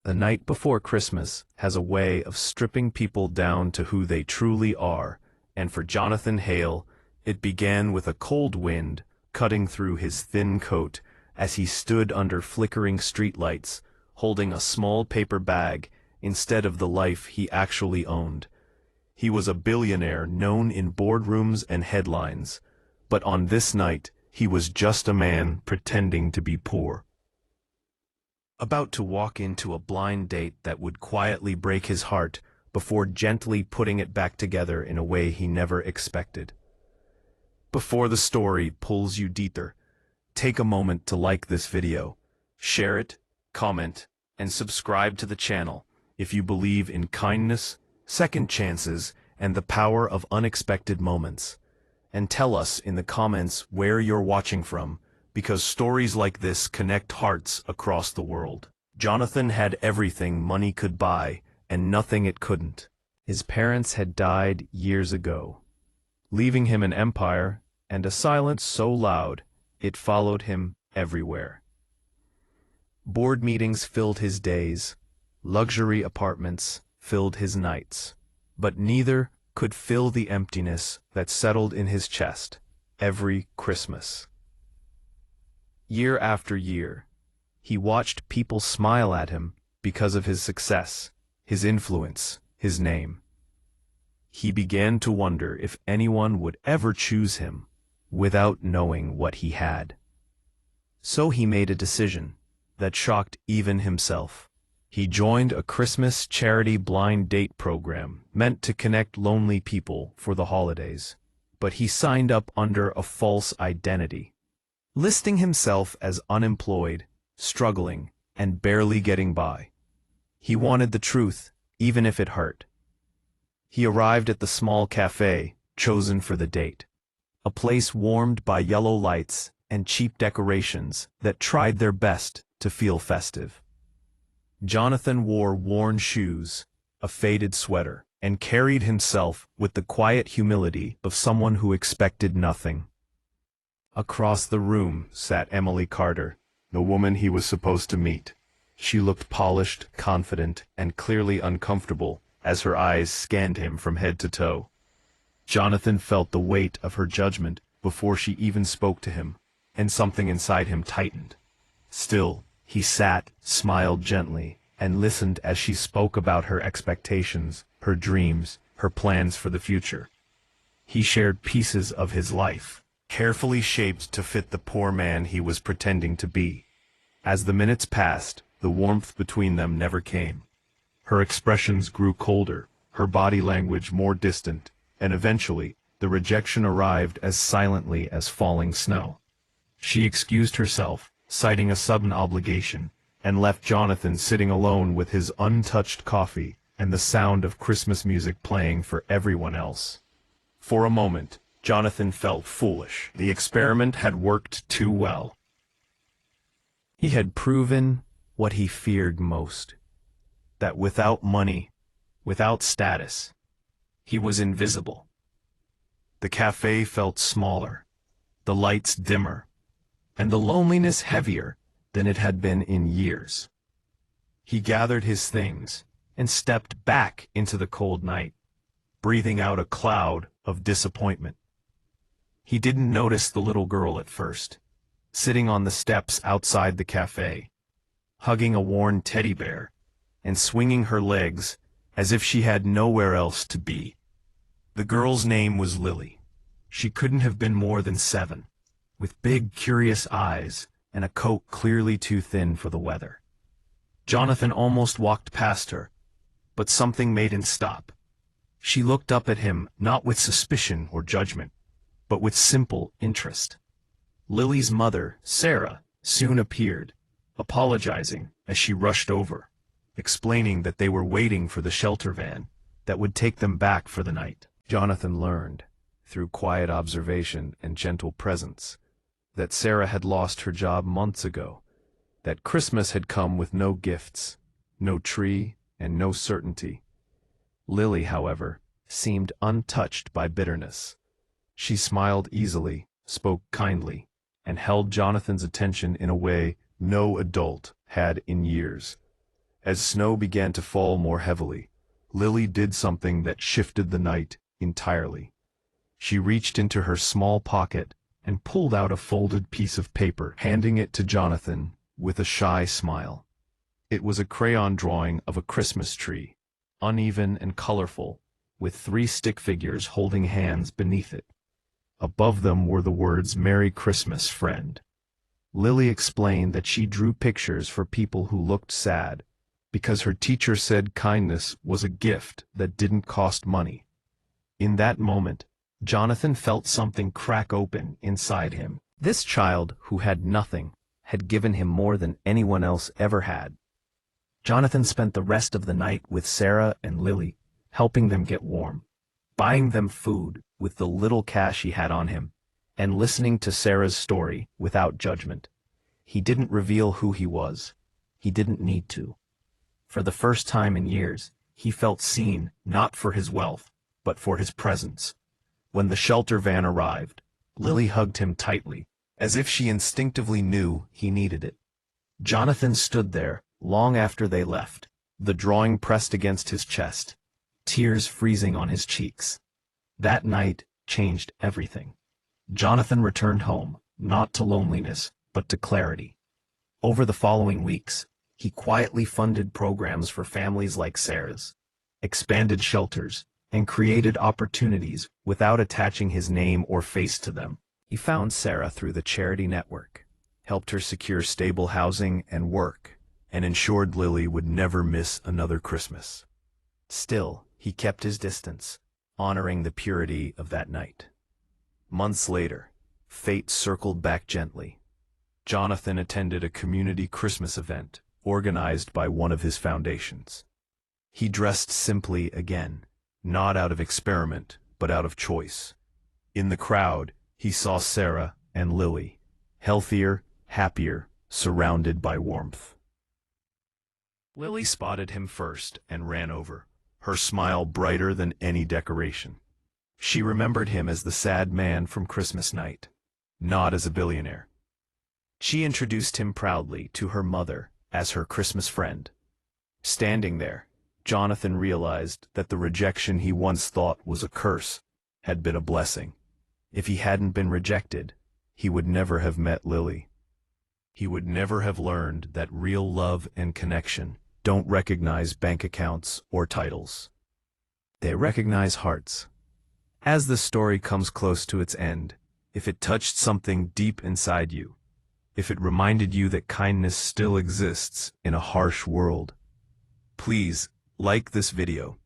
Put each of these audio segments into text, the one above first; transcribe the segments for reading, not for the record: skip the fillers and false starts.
The night before Christmas has a way of stripping people down to who they truly are, and for Jonathan Hale, it began with a cold wind cutting through his thin coat as he stood under flickering streetlights, holding a small paper bag instead of the life he actually owned. He was a billionaire known in boardrooms and headlines, but on this night he was just a man pretending to be poor. About to walk into a blind date that would quietly break his heart before gently putting it back together in a way he never expected. Before the story pulls you deeper, take a moment to like this video, share it, comment, and subscribe to the channel if you believe in kindness, second chances, and the power of unexpected moments. And tell us in the comments where you're watching from, because stories like this connect hearts across the world. Jonathan had everything money could buy, and nothing it couldn't. His parents had died years ago, leaving him an empire and a silence so loud it followed him everywhere. Board meetings filled his days, luxury apartments filled his nights, but neither could fill the emptiness that settled in his chest every Christmas. Year after year, he watched people smile at him because of his success, his influence, his name. He began to wonder if anyone would ever choose him without knowing what he had. So he made a decision that shocked even himself. He joined a Christmas charity blind date program meant to connect lonely people for the holidays, but he signed up under a false identity, listing himself as unemployed, struggling, and barely getting by. He wanted the truth, even if it hurt. He arrived at the small cafe chosen for the date, a place warmed by yellow lights and cheap decorations that tried their best to feel festive. Jonathan wore worn shoes, a faded sweater, and carried himself with the quiet humility of someone who expected nothing. Across the room sat Emily Carter, the woman he was supposed to meet. She looked polished, confident, and clearly uncomfortable as her eyes scanned him from head to toe. Jonathan felt the weight of her judgment before she even spoke to him, and something inside him tightened. Still, he sat, smiled gently, and listened as she spoke about her expectations, her dreams, her plans for the future. He shared pieces of his life, carefully shaped to fit the poor man he was pretending to be. As the minutes passed, the warmth between them never came. Her expressions grew colder, her body language more distant, and eventually, the rejection arrived as silently as falling snow. She excused herself, citing a sudden obligation, and left Jonathan sitting alone with his untouched coffee and the sound of Christmas music playing for everyone else. For a moment, Jonathan felt foolish. The experiment had worked too well. He had proven what he feared most, that without money, without status, he was invisible. The cafe felt smaller, the lights dimmer, and the loneliness heavier than it had been in years. He gathered his things and stepped back into the cold night, breathing out a cloud of disappointment. He didn't notice the little girl at first, sitting on the steps outside the cafe, hugging a worn teddy bear and swinging her legs as if she had nowhere else to be. The girl's name was Lily. She couldn't have been more than 7, with big, curious eyes and a coat clearly too thin for the weather. Jonathan almost walked past her, but something made him stop. She looked up at him not with suspicion or judgment, but with simple interest. Lily's mother, Sarah, soon appeared, apologizing as she rushed over, explaining that they were waiting for the shelter van that would take them back for the night. Jonathan learned, through quiet observation and gentle presence, that Sarah had lost her job months ago, that Christmas had come with no gifts, no tree, and no certainty. Lily, however, seemed untouched by bitterness. She smiled easily, spoke kindly, and held Jonathan's attention in a way no adult had in years. As snow began to fall more heavily, Lily did something that shifted the night entirely. She reached into her small pocket and pulled out a folded piece of paper, handing it to Jonathan with a shy smile. It was a crayon drawing of a Christmas tree, uneven and colorful, with 3 stick figures holding hands beneath it. Above them were the words, "Merry Christmas, friend." Lily explained that she drew pictures for people who looked sad, because her teacher said kindness was a gift that didn't cost money. In that moment, Jonathan felt something crack open inside him. This child, who had nothing, had given him more than anyone else ever had. Jonathan spent the rest of the night with Sarah and Lily, helping them get warm, buying them food with the little cash he had on him, and listening to Sarah's story without judgment. He didn't reveal who he was. He didn't need to. For the first time in years, he felt seen, not for his wealth, but for his presence. When the shelter van arrived, Lily hugged him tightly, as if she instinctively knew he needed it. Jonathan stood there long after they left, the drawing pressed against his chest, tears freezing on his cheeks. That night changed everything. Jonathan returned home, not to loneliness, but to clarity. Over the following weeks, he quietly funded programs for families like Sarah's, expanded shelters, and created opportunities without attaching his name or face to them. He found Sarah through the charity network, helped her secure stable housing and work, and ensured Lily would never miss another Christmas. Still, he kept his distance, honoring the purity of that night. Months later, fate circled back gently. Jonathan attended a community Christmas event organized by one of his foundations. He dressed simply again, not out of experiment, but out of choice. In the crowd, he saw Sarah and Lily, healthier, happier, surrounded by warmth. Lily spotted him first and ran over, her smile brighter than any decoration. She remembered him as the sad man from Christmas night, not as a billionaire. She introduced him proudly to her mother as her Christmas friend. Standing there, Jonathan realized that the rejection he once thought was a curse had been a blessing. If he hadn't been rejected, he would never have met Lily. He would never have learned that real love and connection don't recognize bank accounts or titles. They recognize hearts. As the story comes close to its end, if it touched something deep inside you, if it reminded you that kindness still exists in a harsh world, please like this video,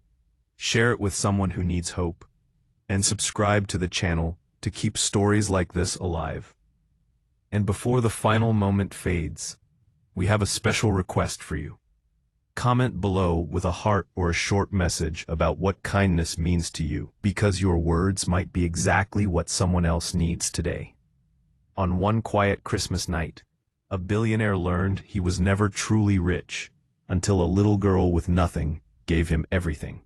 share it with someone who needs hope, and subscribe to the channel to keep stories like this alive. And before the final moment fades, we have a special request for you. Comment below with a heart or a short message about what kindness means to you, because your words might be exactly what someone else needs today. On one quiet Christmas night, a billionaire learned he was never truly rich until a little girl with nothing gave him everything.